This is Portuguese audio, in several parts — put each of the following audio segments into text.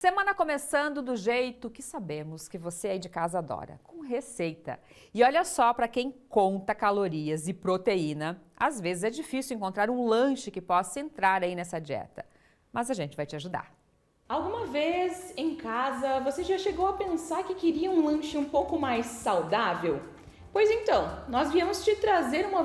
Semana começando do jeito que sabemos que você aí de casa adora, com receita. E olha só, para quem conta calorias e proteína, às vezes é difícil encontrar um lanche que possa entrar aí nessa dieta. Mas a gente vai te ajudar. Alguma vez em casa você já chegou a pensar que queria um lanche um pouco mais saudável? Pois então, nós viemos te trazer uma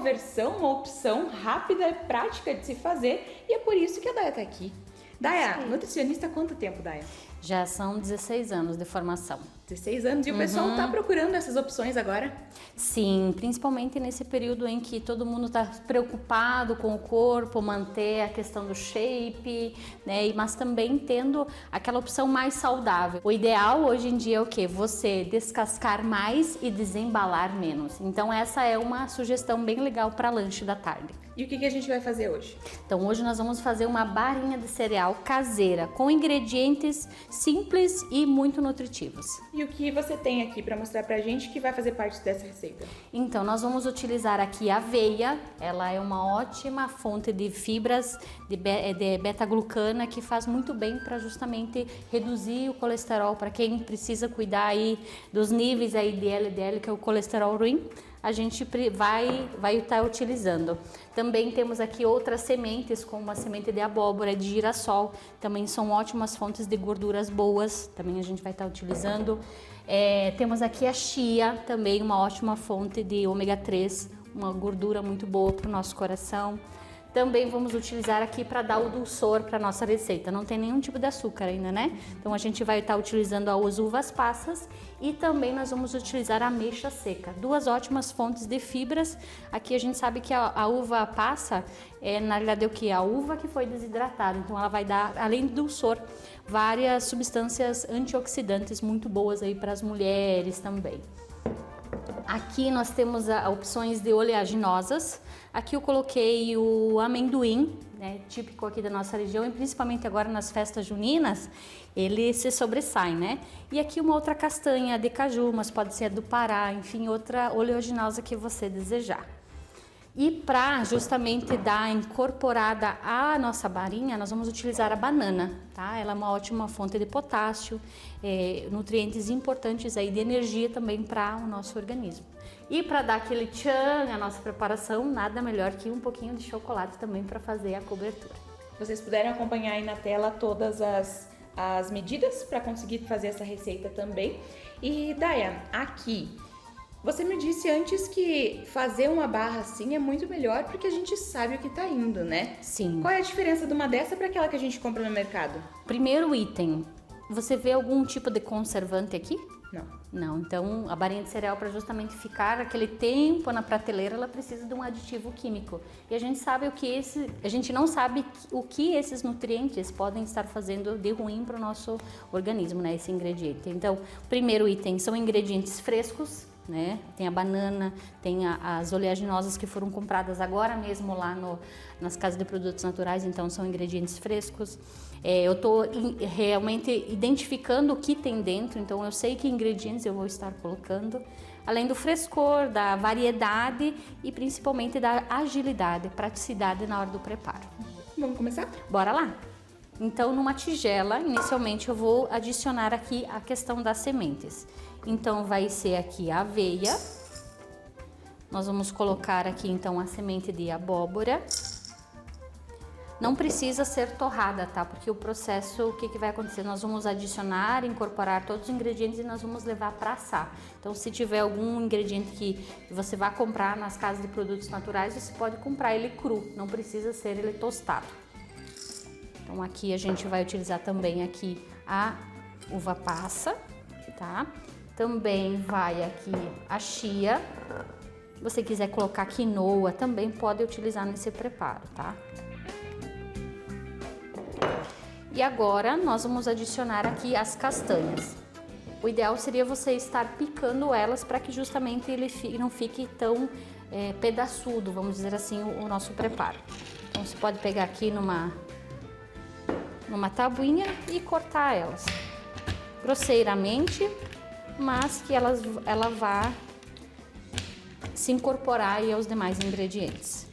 opção rápida e prática de se fazer e é por isso que a Daya está aqui. Daya, nutricionista há quanto tempo, Daya? Já são 16 anos de formação. 16 anos. E o pessoal está procurando essas opções agora? Sim, principalmente nesse período em que todo mundo está preocupado com o corpo, manter a questão do shape, né? Mas também tendo aquela opção mais saudável. O ideal hoje em dia é o quê? Você descascar mais e desembalar menos. Então essa é uma sugestão bem legal para lanche da tarde. E o que a gente vai fazer hoje? Então hoje nós vamos fazer uma barinha de cereal caseira com ingredientes simples e muito nutritivos. E o que você tem aqui para mostrar pra gente que vai fazer parte dessa receita? Então, nós vamos utilizar aqui a aveia. Ela é uma ótima fonte de fibras de beta-glucana que faz muito bem para justamente reduzir o colesterol. Para quem precisa cuidar aí dos níveis aí de LDL, que é o colesterol ruim, a gente vai estar utilizando. Também temos aqui outras sementes, como a semente de abóbora, de girassol, também são ótimas fontes de gorduras boas, também a gente vai estar utilizando. Temos aqui a chia, também uma ótima fonte de ômega 3, uma gordura muito boa para o nosso coração. Também vamos utilizar aqui para dar o dulçor para nossa receita. Não tem nenhum tipo de açúcar ainda, né? Então a gente vai estar utilizando as uvas passas e também nós vamos utilizar a ameixa seca. Duas ótimas fontes de fibras. Aqui a gente sabe que a uva passa na realidade o que? A uva que foi desidratada. Então ela vai dar, além do dulçor, várias substâncias antioxidantes muito boas aí para as mulheres também. Aqui nós temos opções de oleaginosas. Aqui eu coloquei o amendoim, né, típico aqui da nossa região e principalmente agora nas festas juninas, ele se sobressai, né? E aqui uma outra castanha de caju, mas pode ser do Pará, enfim, outra oleaginosa que você desejar. E para justamente dar incorporada à nossa barinha, nós vamos utilizar a banana, tá? Ela é uma ótima fonte de potássio, nutrientes importantes aí de energia também para o nosso organismo. E para dar aquele tchan à nossa preparação, nada melhor que um pouquinho de chocolate também para fazer a cobertura. Vocês puderam acompanhar aí na tela todas as medidas para conseguir fazer essa receita também. E Daya, aqui... Você me disse antes que fazer uma barra assim é muito melhor porque a gente sabe o que tá indo, né? Sim. Qual é a diferença de uma dessa para aquela que a gente compra no mercado? Primeiro item, você vê algum tipo de conservante aqui? Não. Não, então a barinha de cereal para justamente ficar aquele tempo na prateleira, ela precisa de um aditivo químico. E a gente sabe a gente não sabe o que esses nutrientes podem estar fazendo de ruim para o nosso organismo, né, esse ingrediente. Então, o primeiro item são ingredientes frescos, né? Tem a banana, tem as oleaginosas que foram compradas agora mesmo lá nas casas de produtos naturais, então são ingredientes frescos. Eu estou realmente identificando o que tem dentro, então eu sei que ingredientes eu vou estar colocando, além do frescor, da variedade e principalmente da agilidade, praticidade na hora do preparo. Vamos começar? Bora lá! Então, numa tigela, inicialmente eu vou adicionar aqui a questão das sementes. Então, vai ser aqui a aveia. Nós vamos colocar aqui, então, a semente de abóbora. Não precisa ser torrada, tá? Porque o processo, o que vai acontecer? Nós vamos adicionar, incorporar todos os ingredientes e nós vamos levar para assar. Então, se tiver algum ingrediente que você vai comprar nas casas de produtos naturais, você pode comprar ele cru, não precisa ser ele tostado. Então aqui a gente vai utilizar também aqui a uva passa, tá? Também vai aqui a chia. Se você quiser colocar quinoa, também pode utilizar nesse preparo, tá? E agora nós vamos adicionar aqui as castanhas. O ideal seria você estar picando elas para que justamente ele não fique tão pedaçudo, vamos dizer assim, o nosso preparo. Então você pode pegar aqui numa tabuinha e cortar elas grosseiramente, mas que ela vá se incorporar aí aos demais ingredientes.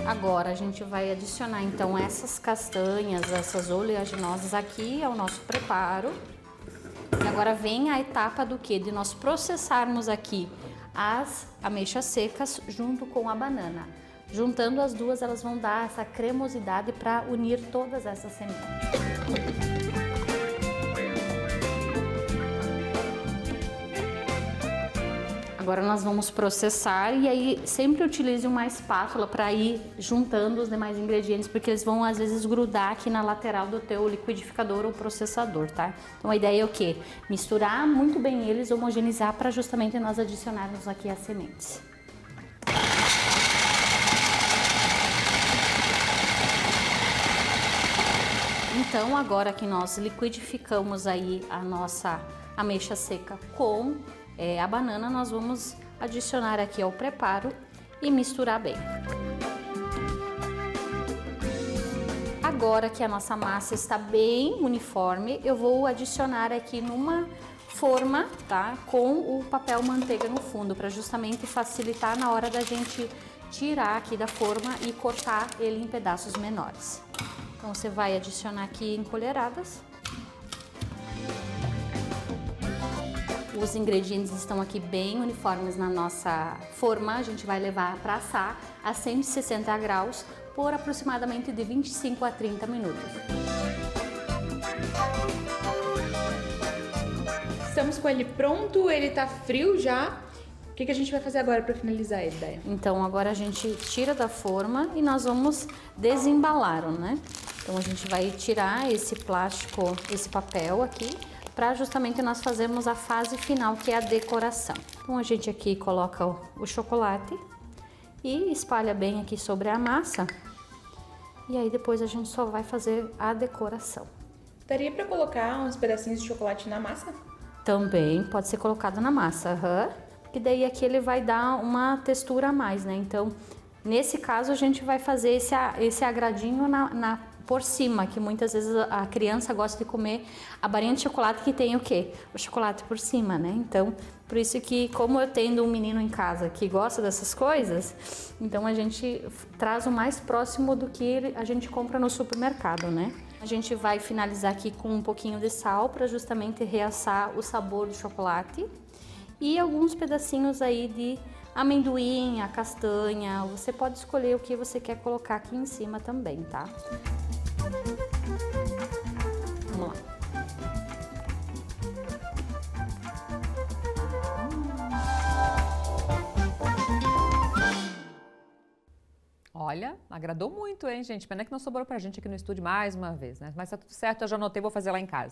Agora a gente vai adicionar então essas castanhas, essas oleaginosas aqui ao nosso preparo. E agora vem a etapa do quê? De nós processarmos aqui as ameixas secas junto com a banana. Juntando as duas, elas vão dar essa cremosidade para unir todas essas sementes. Agora nós vamos processar e aí sempre utilize uma espátula para ir juntando os demais ingredientes, porque eles vão às vezes grudar aqui na lateral do teu liquidificador ou processador, tá? Então a ideia é o quê? Misturar muito bem eles, homogeneizar para justamente nós adicionarmos aqui as sementes. Então agora que nós liquidificamos aí a nossa ameixa seca com a banana, nós vamos adicionar aqui ao preparo e misturar bem. Agora que a nossa massa está bem uniforme, eu vou adicionar aqui numa forma, tá? Com o papel manteiga no fundo, para justamente facilitar na hora da gente tirar aqui da forma e cortar ele em pedaços menores. Então você vai adicionar aqui em colheradas. Os ingredientes estão aqui bem uniformes na nossa forma. A gente vai levar para assar a 160 graus por aproximadamente de 25 a 30 minutos. Estamos com ele pronto, ele tá frio já. O que a gente vai fazer agora para finalizar ele, Daia? Então agora a gente tira da forma e nós vamos desembalar, né? Então a gente vai tirar esse plástico, esse papel aqui, para justamente nós fazermos a fase final, que é a decoração. Então a gente aqui coloca o chocolate e espalha bem aqui sobre a massa. E aí depois a gente só vai fazer a decoração. Daria para colocar uns pedacinhos de chocolate na massa? Também pode ser colocado na massa, porque daí aqui ele vai dar uma textura a mais, né? Então, nesse caso a gente vai fazer esse agradinho por cima, que muitas vezes a criança gosta de comer a barinha de chocolate que tem o quê? O chocolate por cima, né? Então, por isso que, como eu tendo um menino em casa que gosta dessas coisas, então a gente traz o mais próximo do que a gente compra no supermercado, né? A gente vai finalizar aqui com um pouquinho de sal para justamente realçar o sabor do chocolate e alguns pedacinhos aí de amendoim, a castanha. Você pode escolher o que você quer colocar aqui em cima também, tá? Vamos lá. Olha, agradou muito, hein, gente? Pena que não sobrou pra gente aqui no estúdio mais uma vez, né? Mas tá tudo certo, eu já anotei, vou fazer lá em casa.